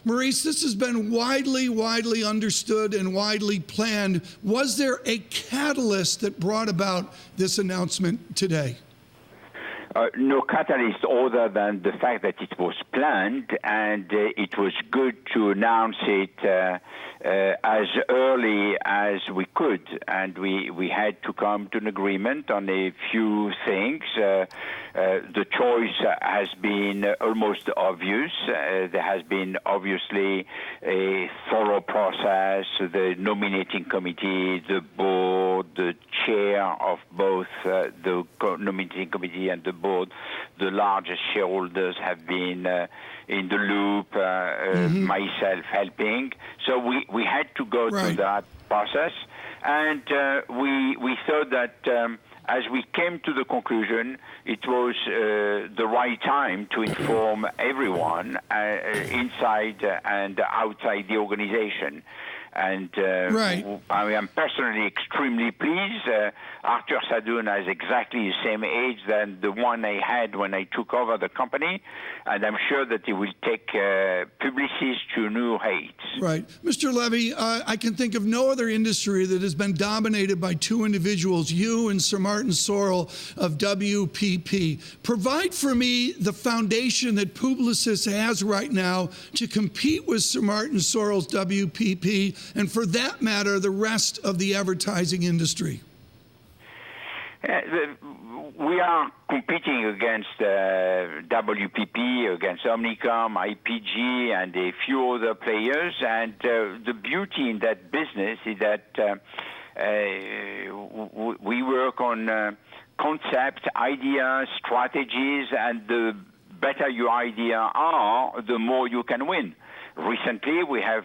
Maurice, this has been widely understood and widely planned. Was there a catalyst that brought about this announcement today? No catalyst other than the fact that it was planned, and it was good to announce it as early as we could. And we had to come to an agreement on a few things. The choice has been almost obvious. There has been obviously a thorough process, the nominating committee, the board, the chair of both the nominating committee and the board, the largest shareholders have been in the loop, myself helping. So we had to go through that process, and we thought that as we came to the conclusion, it was the right time to inform everyone inside and outside the organization. And I am personally extremely pleased. Arthur Sadoun has exactly the same age than the one I had when I took over the company, and I'm sure that he will take Publicis to new heights. Right. Mr. Levy, I can think of no other industry that has been dominated by two individuals, you and Sir Martin Sorrell of WPP. Provide for me the foundation that Publicis has right now to compete with Sir Martin Sorrell's WPP, and for that matter, the rest of the advertising industry. We are competing against WPP, against Omnicom, IPG, and a few other players. And the beauty in that business is that we work on concept, ideas, strategies, and the better your idea are, the more you can win. Recently, we have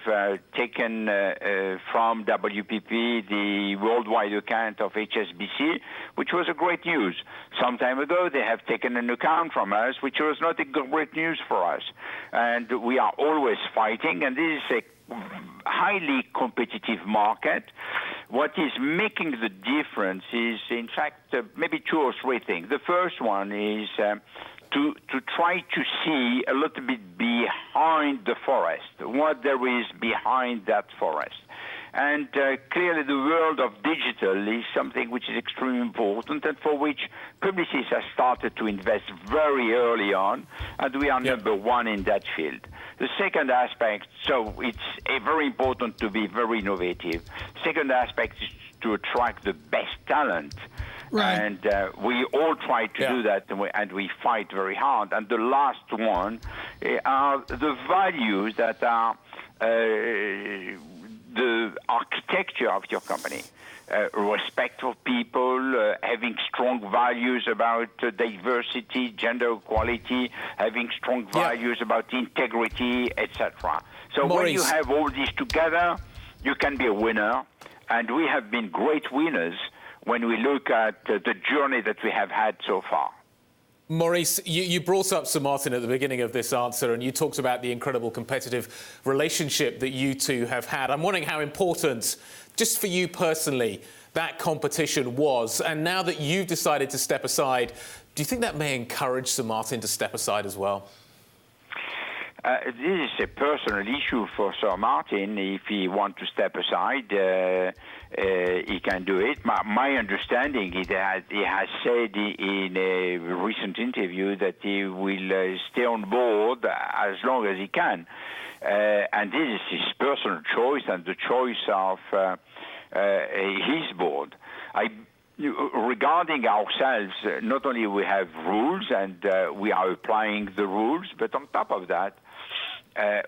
taken from WPP the worldwide account of HSBC, which was a great news. Some time ago, they have taken an account from us, which was not a great news for us. And we are always fighting, and this is a highly competitive market. What is making the difference is, in fact, maybe two or three things. The first one is to try to see a little bit behind the forest, what there is behind that forest. And clearly the world of digital is something which is extremely important and for which Publicis has started to invest very early on, and we are number one in that field. The second aspect, so it's very important to be very innovative. Second aspect is to attract the best talent. And we all try to do that, and we fight very hard. And the last one are the values that are the architecture of your company. Respect for people, having strong values about diversity, gender equality, having strong values about integrity, etc. So Maurice, when you have all these together, you can be a winner. And we have been great winners when we look at the journey that we have had so far. Maurice, you brought up Sir Martin at the beginning of this answer, and you talked about the incredible competitive relationship that you two have had. I'm wondering how important, just for you personally, that competition was. And now that you've decided to step aside, do you think that may encourage Sir Martin to step aside as well? This is a personal issue for Sir Martin. If he wants to step aside, he can do it. My understanding is that he has said in a recent interview that he will stay on board as long as he can. And this is his personal choice and the choice of his board. Regarding ourselves, not only we have rules and we are applying the rules, but on top of that,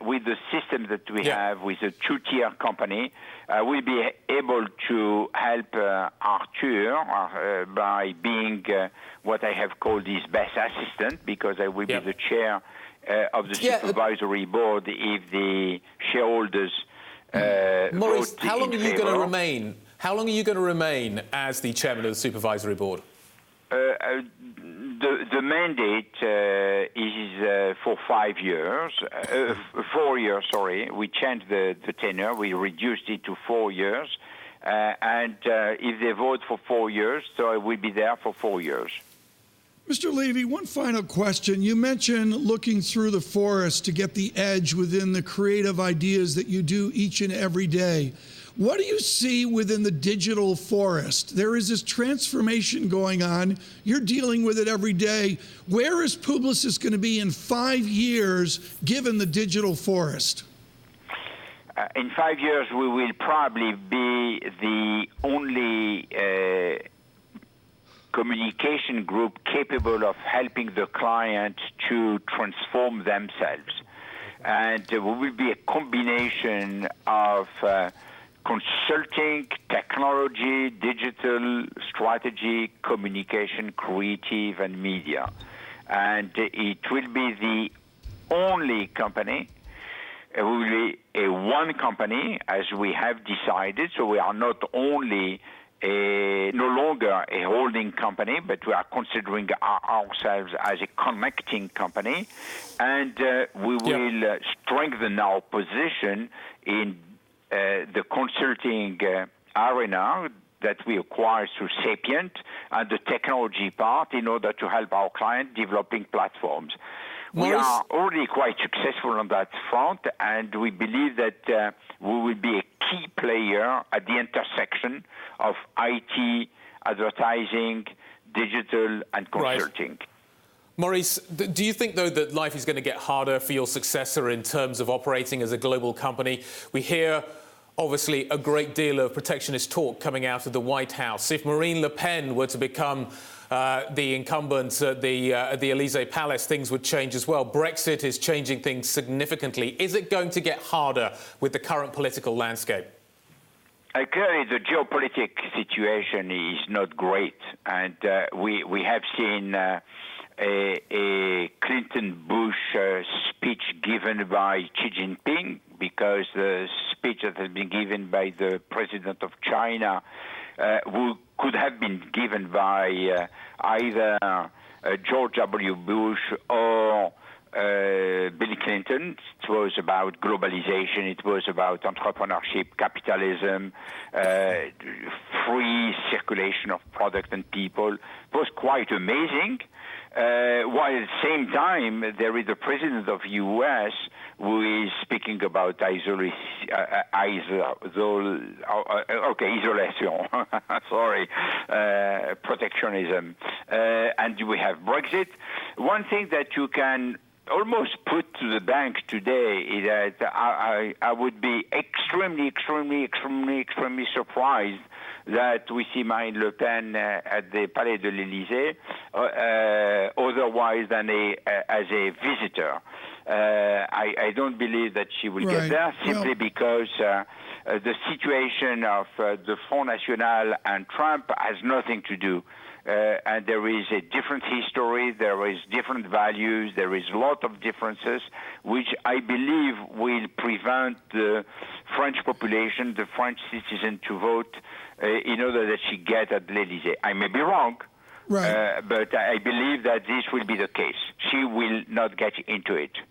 with the system that we have with a two-tier company, we'll be able to help Arthur by being what I have called his best assistant, because I will be the chair of the supervisory board if the shareholders Maurice, how long are you going to remain? How long are you going to remain as the chairman of the supervisory board? The mandate is for 5 years, 4 years, sorry. We changed the tenure. We reduced it to 4 years. And if they vote for 4 years, so I will be there for 4 years. Mr. Levy, one final question. You mentioned looking through the forest to get the edge within the creative ideas that you do each and every day. What do you see within the digital forest? There is this transformation going on. You're dealing with it every day. Where is Publicis going to be in 5 years given the digital forest? In 5 years, we will probably be the only communication group capable of helping the client to transform themselves. And we will be a combination of consulting, technology, digital strategy, communication, creative, and media. And it will be the only company. It will be a one company, as we have decided. So we are not only no longer a holding company, but we are considering ourselves as a connecting company, and we will strengthen our position in the consulting arena that we acquired through Sapient and the technology part in order to help our client developing platforms. We are already quite successful on that front, and we believe that we will be a key player at the intersection of IT, advertising, digital, and consulting. Right. Maurice, do you think, though, that life is going to get harder for your successor in terms of operating as a global company? We hear, obviously, a great deal of protectionist talk coming out of the White House. If Marine Le Pen were to become the incumbent at the Elysee Palace, things would change as well. Brexit is changing things significantly. Is it going to get harder with the current political landscape? Clearly, the geopolitical situation is not great, and we have seen a Clinton-Bush speech given by Xi Jinping, because the speech that has been given by the president of China could have been given by either George W. Bush or Bill Clinton. It was about globalization, it was about entrepreneurship, capitalism, free circulation of product and people. It was quite amazing. While at the same time, there is the president of the U.S. who is speaking about isolation, sorry, protectionism. And we have Brexit. One thing that you can almost put to the bank today is that I would be extremely surprised that we see Marine Le Pen at the Palais de l'Élysée, otherwise than as a visitor. I don't believe that she will get there, simply because the situation of the Front National and Trump has nothing to do. And there is a different history, there is different values, there is a lot of differences, which I believe will prevent the French population, the French citizen, to vote in order that she get at l'Élysée. I may be wrong, but I believe that this will be the case. She will not get into it.